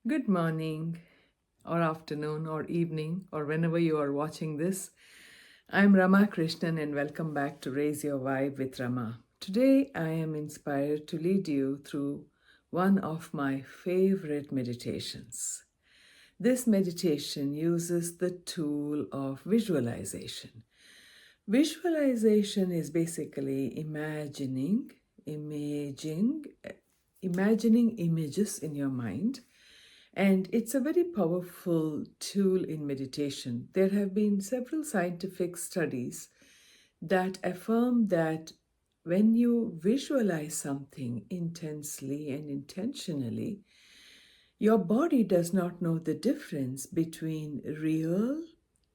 Good morning, or afternoon, or evening, or whenever you are watching this. I'm Rama Krishnan, and welcome back to Raise Your Vibe with Rama. Today, I am inspired to lead you through one of my favorite meditations. This meditation uses the tool of visualization. Visualization is basically imagining images in your mind, and it's a very powerful tool in meditation. There have been several scientific studies that affirm that when you visualize something intensely and intentionally, your body does not know the difference between real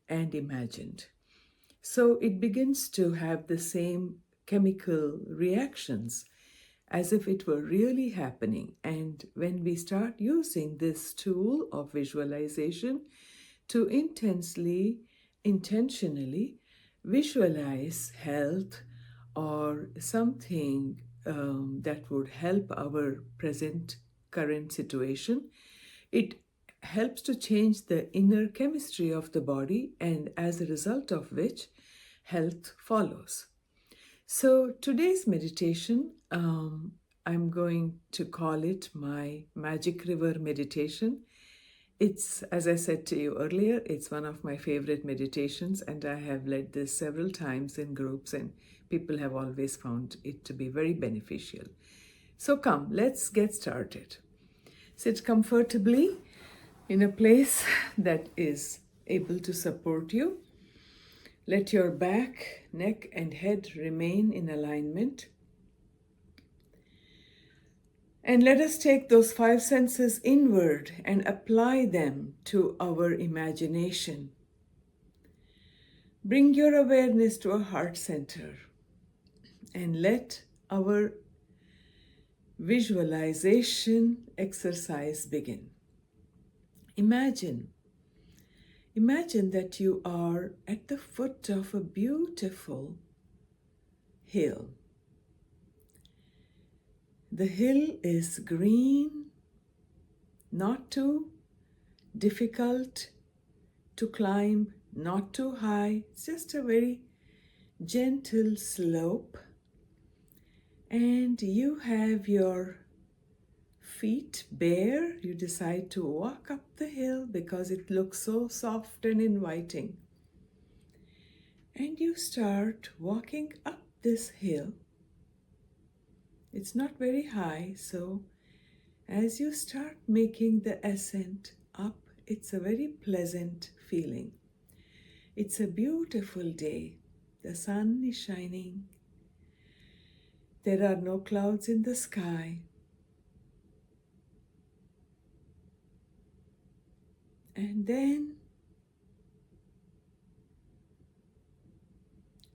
and imagined. So it begins to have the same chemical reactions as if it were really happening. And when we start using this tool of visualization to intentionally visualize health or something that would help our current situation, it helps to change the inner chemistry of the body, and as a result of which, health follows. So today's meditation, I'm going to call it my Magic River meditation. It's, as I said to you earlier, it's one of my favorite meditations, and I have led this several times in groups, and people have always found it to be very beneficial. So come, let's get started. Sit comfortably in a place that is able to support you. Let your back, neck, and head remain in alignment. And let us take those five senses inward and apply them to our imagination. Bring your awareness to a heart center and let our visualization exercise begin. Imagine that you are at the foot of a beautiful hill. The hill is green, not too difficult to climb, not too high. It's just a very gentle slope. And you have your feet bare. You decide to walk up the hill because it looks so soft and inviting. And you start walking up this hill. It's not very high, so as you start making the ascent up, it's a very pleasant feeling. It's a beautiful day. The sun is shining. There are no clouds in the sky. And then,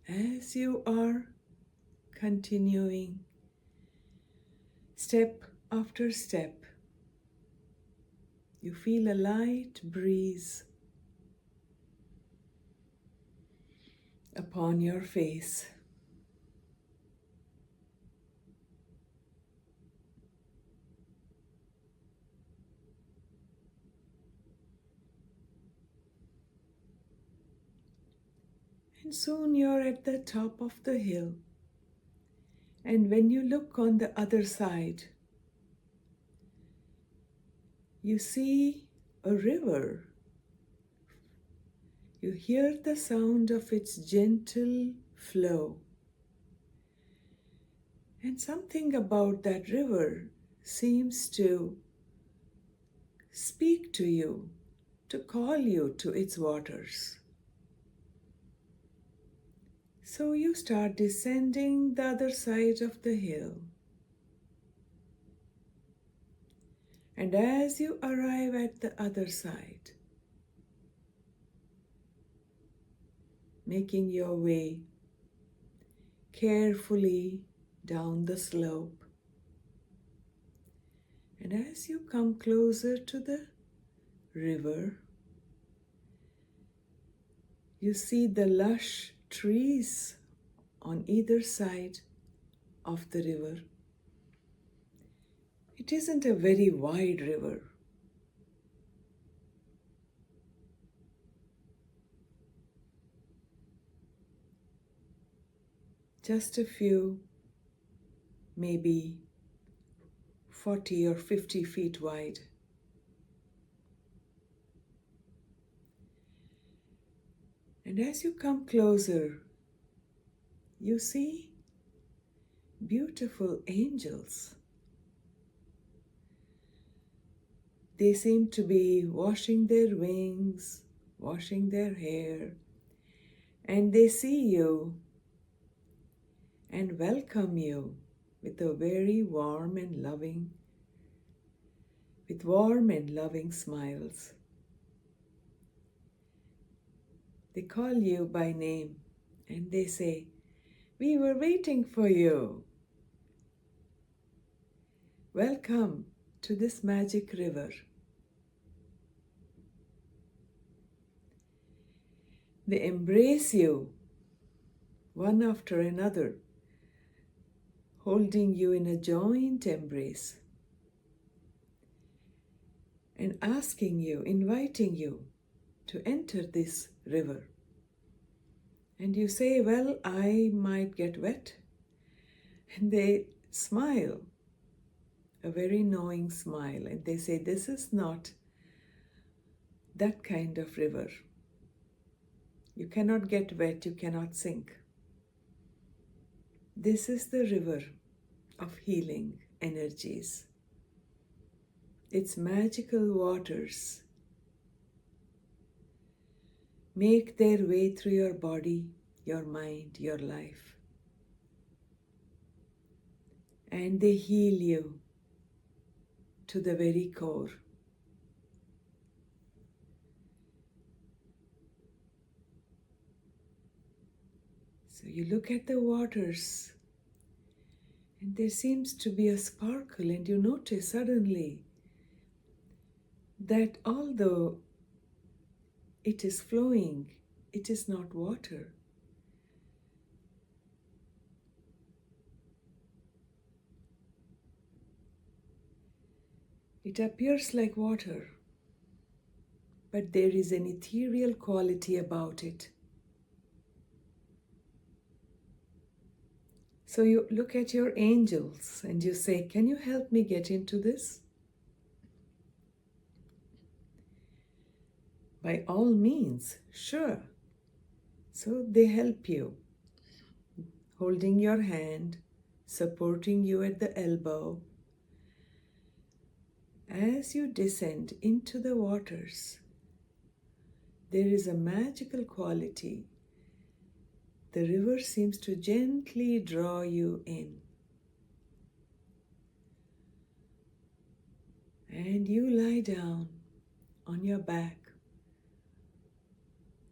as you are continuing step after step, you feel a light breeze upon your face. And soon you're at the top of the hill. And when you look on the other side, you see a river. You hear the sound of its gentle flow. And something about that river seems to speak to you, to call you to its waters. So you start descending the other side of the hill. And as you arrive at the other side, making your way carefully down the slope, and as you come closer to the river, you see the lush trees on either side of the river. It isn't a very wide river. just a few, maybe 40 or 50 feet wide. And as you come closer, you see beautiful angels. They seem to be washing their wings, washing their hair, and they see you and welcome you with warm and loving smiles. They call you by name and they say, "We were waiting for you. Welcome to this magic river." They embrace you one after another, holding you in a joint embrace and inviting you to enter this river. And you say, "Well, I might get wet." And they smile, a very knowing smile, and they say, "This is not that kind of river. You cannot get wet, you cannot sink. This is the river of healing energies. Its magical waters make their way through your body, your mind, your life. And they heal you to the very core. So you look at the waters and there seems to be a sparkle, and you notice suddenly that although it is flowing, it is not water. It appears like water, but there is an ethereal quality about it. So you look at your angels and you say, "Can you help me get into this?" By all means, sure. So they help you, holding your hand, supporting you at the elbow. As you descend into the waters, there is a magical quality. The river seems to gently draw you in. And you lie down on your back.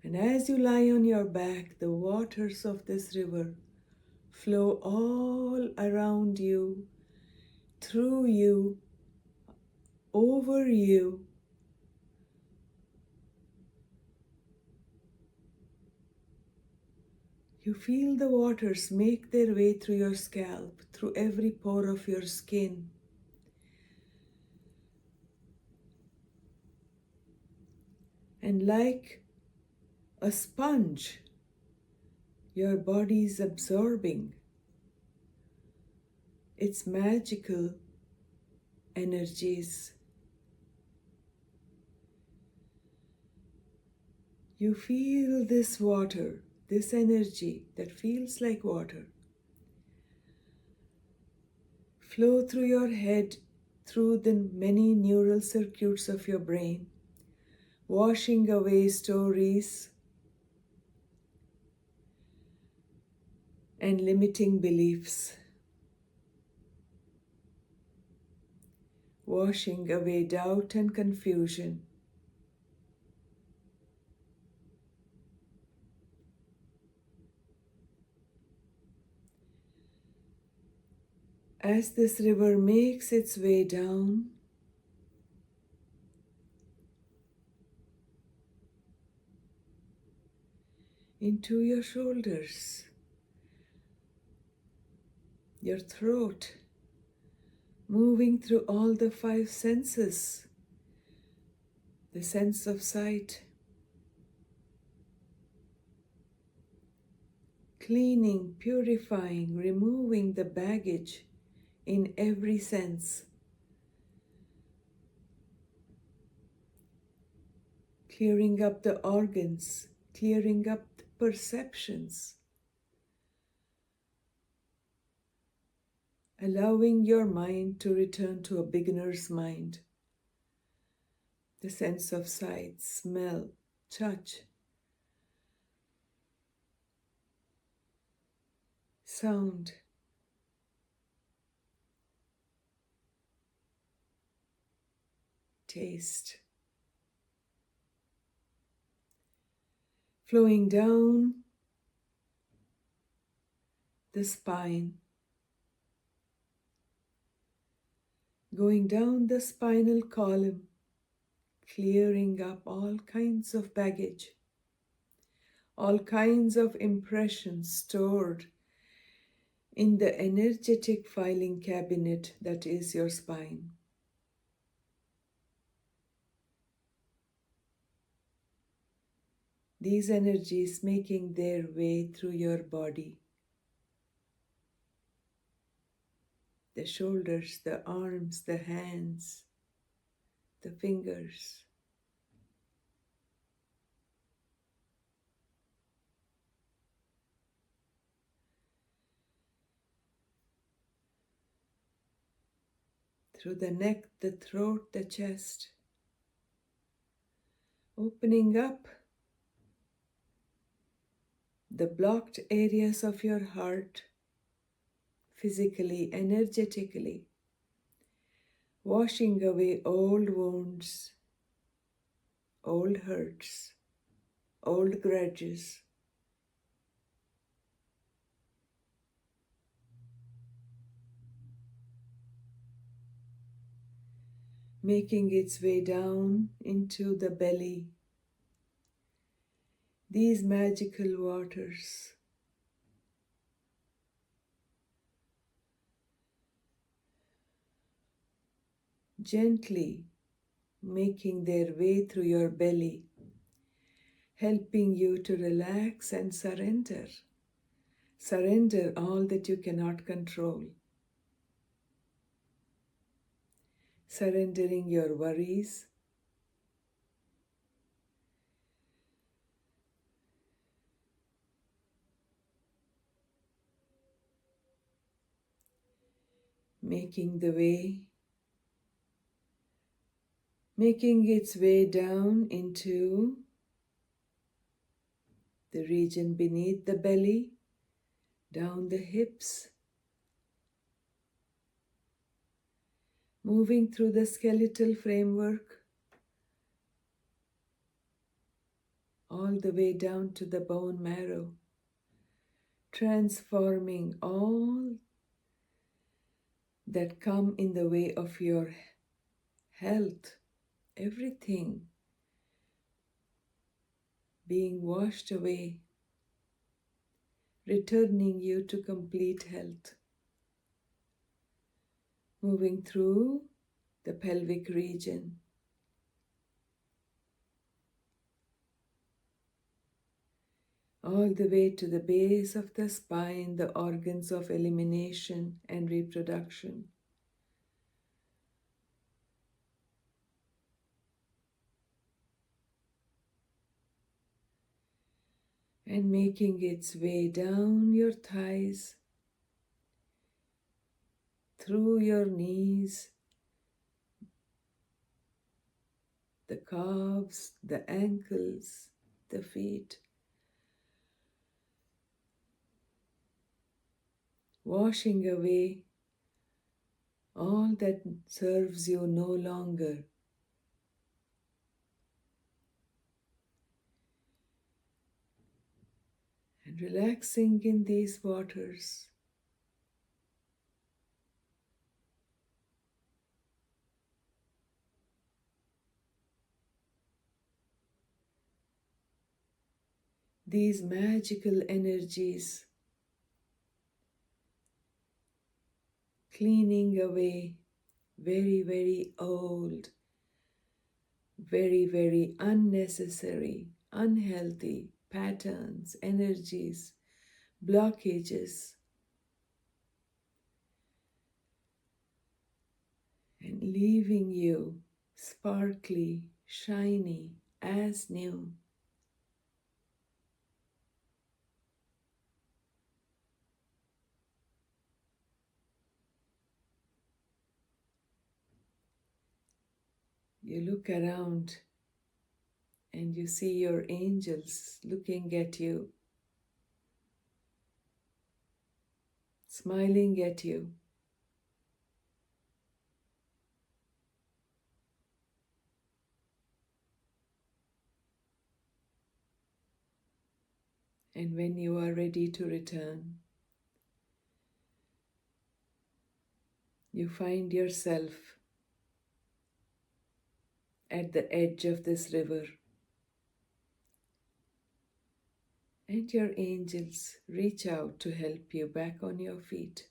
And as you lie on your back, the waters of this river flow all around you, through you, over you. You feel the waters make their way through your scalp, through every pore of your skin. And like a sponge, your body is absorbing its magical energies. You feel this water, this energy that feels like water, flow through your head, through the many neural circuits of your brain, washing away stories and limiting beliefs, washing away doubt and confusion. As this river makes its way down, into your shoulders, your throat, moving through all the five senses, the sense of sight, cleaning, purifying, removing the baggage in every sense, clearing up the organs, clearing up the perceptions, allowing your mind to return to a beginner's mind. The sense of sight, smell, touch, sound, taste, flowing down the spine, going down the spinal column, clearing up all kinds of baggage, all kinds of impressions stored in the energetic filing cabinet that is your spine. These energies making their way through your body, the shoulders, the arms, the hands, the fingers. Through the neck, the throat, the chest, opening up the blocked areas of your heart, physically, energetically, washing away old wounds, old hurts, old grudges. Making its way down into the belly. These magical waters gently making their way through your belly, helping you to relax and surrender. Surrender all that you cannot control. Surrendering your worries, making its way down into the region beneath the belly, down the hips, moving through the skeletal framework, all the way down to the bone marrow, transforming all that come in the way of your health, everything being washed away, returning you to complete health. Moving through the pelvic region, all the way to the base of the spine, the organs of elimination and reproduction. And making its way down your thighs, through your knees, the calves, the ankles, the feet, washing away all that serves you no longer. And relaxing in these waters. These magical energies cleaning away very, very old, very, very unnecessary, unhealthy patterns, energies, blockages, and leaving you sparkly, shiny, as new. You look around and you see your angels looking at you, smiling at you. And when you are ready to return, you find yourself at the edge of this river, and your angels reach out to help you back on your feet.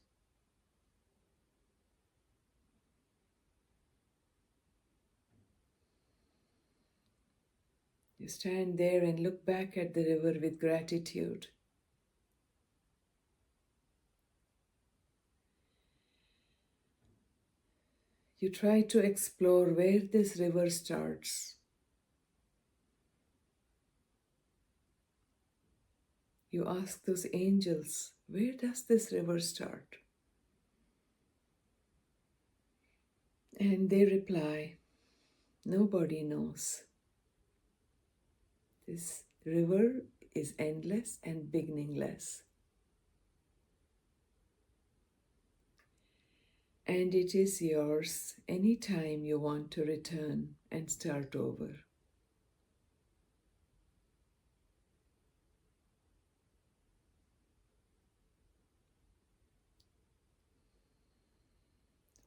You stand there and look back at the river with gratitude. You try to explore where this river starts. You ask those angels, where does this river start? And they reply, nobody knows. This river is endless and beginningless. And it is yours anytime you want to return and start over.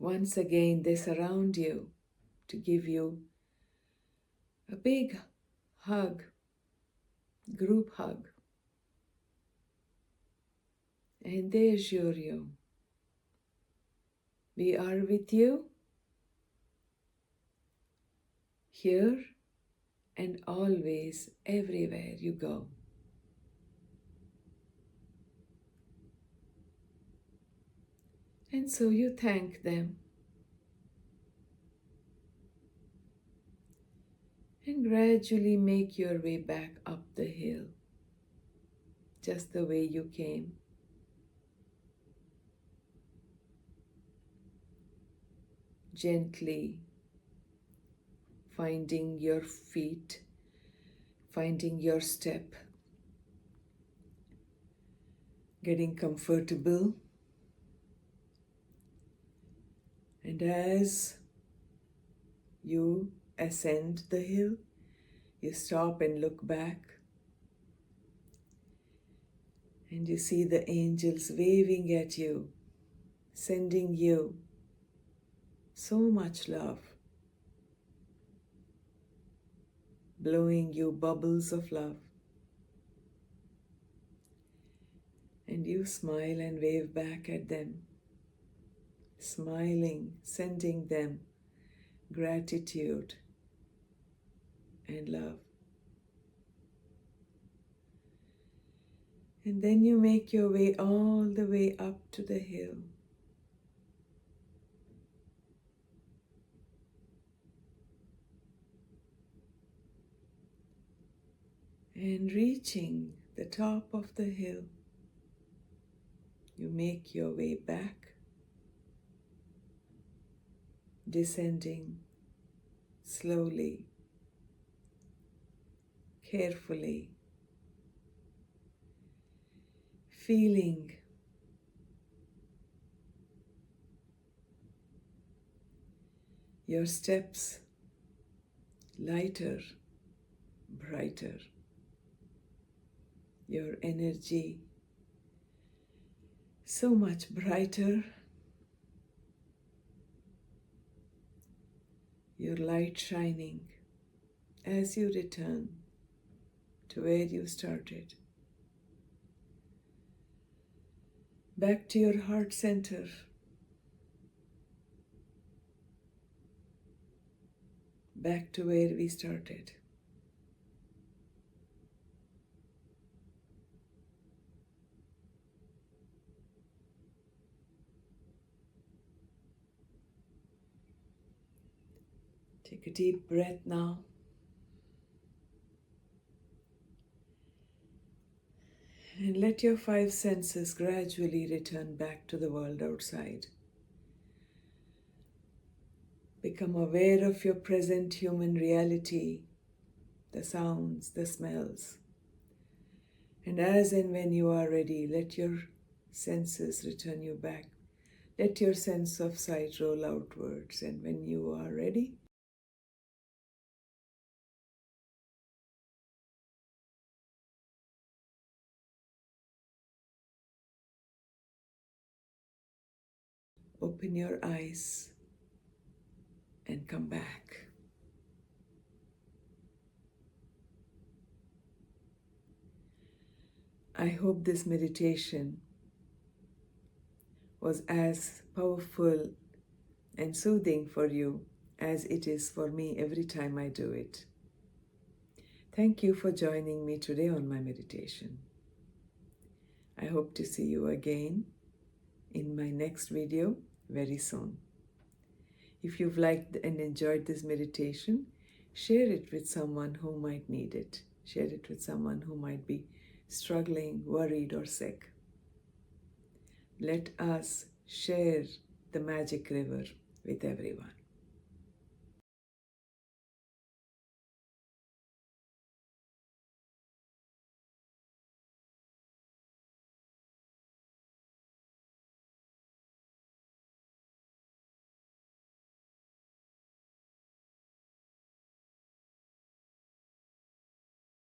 Once again, they surround you to give you a big hug, group hug. And they assure you, we are with you here and always, everywhere you go. And so you thank them and gradually make your way back up the hill, just the way you came. Gently finding your feet, finding your step, getting comfortable. And as you ascend the hill, you stop and look back, and you see the angels waving at you, sending you so much love, blowing you bubbles of love. And you smile and wave back at them, smiling, sending them gratitude and love. And then you make your way all the way up to the hill. And reaching the top of the hill, you make your way back, descending slowly, carefully, feeling your steps lighter, brighter, your energy so much brighter, your light shining as you return to where you started. Back to your heart center. Back to where we started. Take a deep breath now. And let your five senses gradually return back to the world outside. Become aware of your present human reality, the sounds, the smells. And as and when you are ready, let your senses return you back. Let your sense of sight roll outwards. And when you are ready, open your eyes and come back. I hope this meditation was as powerful and soothing for you as it is for me every time I do it. Thank you for joining me today on my meditation. I hope to see you again in my next video very soon. If you've liked and enjoyed this meditation, share it with someone who might need it. Share it with someone who might be struggling, worried, or sick. Let us share the magic river with everyone.